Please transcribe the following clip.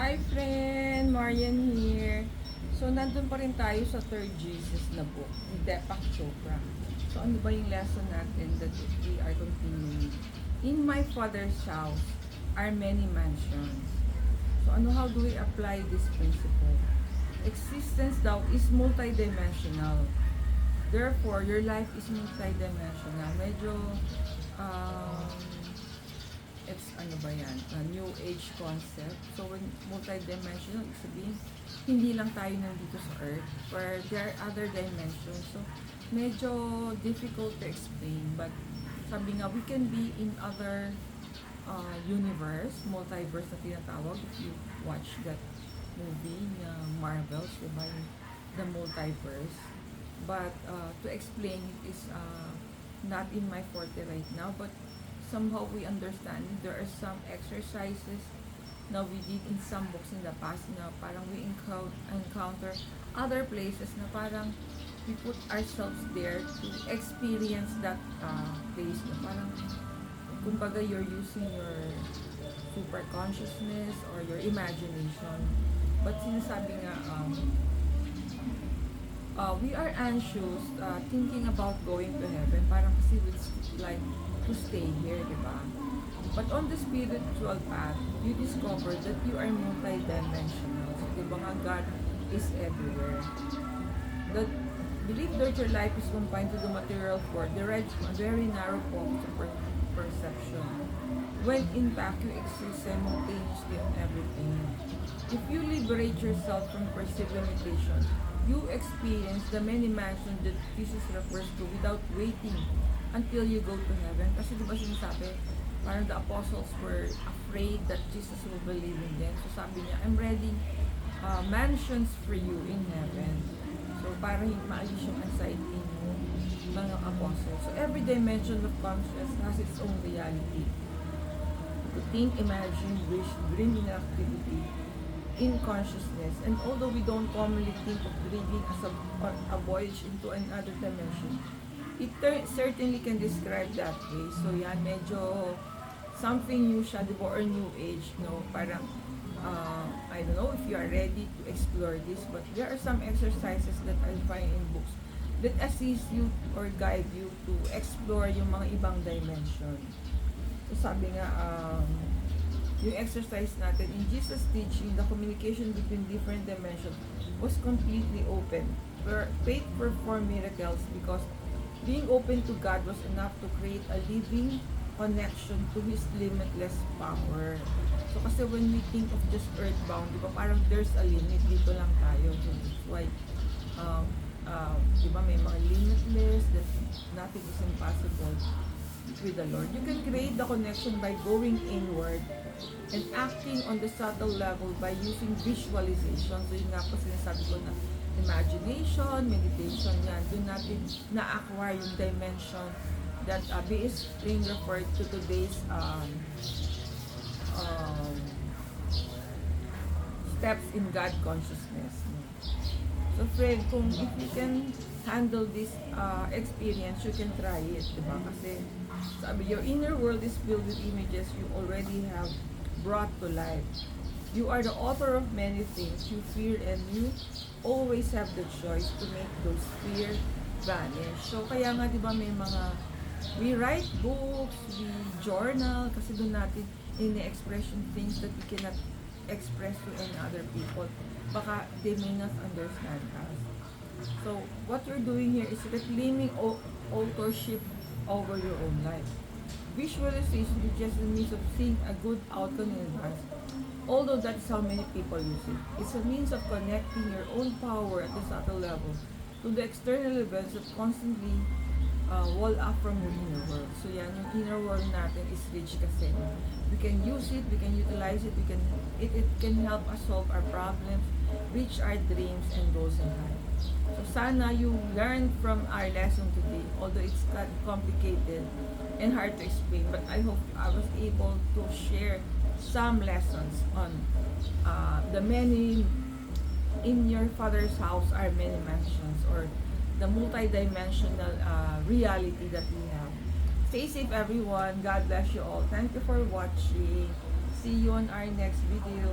Hi friend, Marian here. So nandun pa rin tayo sa third Jesus na book ni Deepak Chopra. So ano ba yung lesson natin that we are continuing? In my Father's house are many mansions. So how do we apply this principle? Existence daw is multidimensional. Therefore, your life is multidimensional. Medyo um, it's ano ba yan, a new age concept. So when multi-dimensional, ibig sabihin, hindi lang tayo nandito sa earth, where there are other dimensions. So medyo difficult to explain, but sabi nga, we can be in other universe, multiverse na tinatawag, if you watch that movie na Marvels, diba, yung the multiverse. But to explain it is not in my forte right now, but somehow we understand there are some exercises na we did in some books in the past na parang we encounter other places na parang we put ourselves there to experience that place na parang kumbaga you're using your super consciousness or your imagination, but sinasabi nga we are anxious thinking about going to heaven, parang kasi it's like to stay here, di ba? But on the spiritual path, you discover that you are multidimensional. So, di ba nga, God is everywhere. That believe that your life is confined to the material world derives from a very narrow focus of perception. When in fact, you exist simultaneously on everything. If you liberate yourself from perceived limitations, you experience the many mansions that Jesus refers to without waiting until you go to heaven. Kasi diba sinasabi, parang the apostles were afraid that Jesus will believe in them. So sabi niya, I'm ready mansions for you in heaven. So para hindi maalis yung anxiety mo, mga apostles. So every dimension of consciousness has its own reality. To think, imagine, wish, dream in activity, in consciousness. And although we don't commonly think of dreaming as a voyage into another dimension, it certainly can describe that way. So yan, medyo something new siya, diba, or new age, no? Parang, I don't know if you are ready to explore this, but there are some exercises that I find in books that assist you or guide you to explore yung mga ibang dimension. So sabi nga, yung exercise natin, in Jesus' teaching, the communication between different dimensions was completely open. Where faith performed miracles because being open to God was enough to create a living connection to His limitless power. So kasi when we think of just earthbound, di ba, parang there's a limit, dito lang tayo. So that's why, di ba, may mga limitless, that nothing is impossible with the Lord. You can create the connection by going inward and acting on the subtle level by using visualization. So yun nga po sinasabi ko na imagination, meditation, yan. Doon natin na-acquire yung dimension that is being referred to today's steps in God consciousness. So friend, kung if you can handle this experience, you can try it, diba? Kasi sabi, your inner world is filled with images you already have brought to life. You are the author of many things you fear, and you always have the choice to make those fear vanish. So kaya nga, di ba, may mga we write books, we journal, kasi doon natin in-expression things that we cannot express to any other people. Baka they may not understand us. So what you're doing here is reclaiming authorship over your own life. Visualization is just a means of seeing a good outcome in advance. Although that's how many people use it. It's a means of connecting your own power at the subtle level to the external events that constantly wall up from your inner world. So yan, yung inner world natin is rich kasi. We can use it, we can utilize it, it can help us solve our problems, reach our dreams and goals in life. So sana you learn from our lesson today, although it's not complicated and hard to explain, but I hope I was able to share some lessons on the many in your Father's house are many mansions, or the multidimensional reality that we have. Stay safe everyone. God bless you all. Thank you for watching. See you on our next video.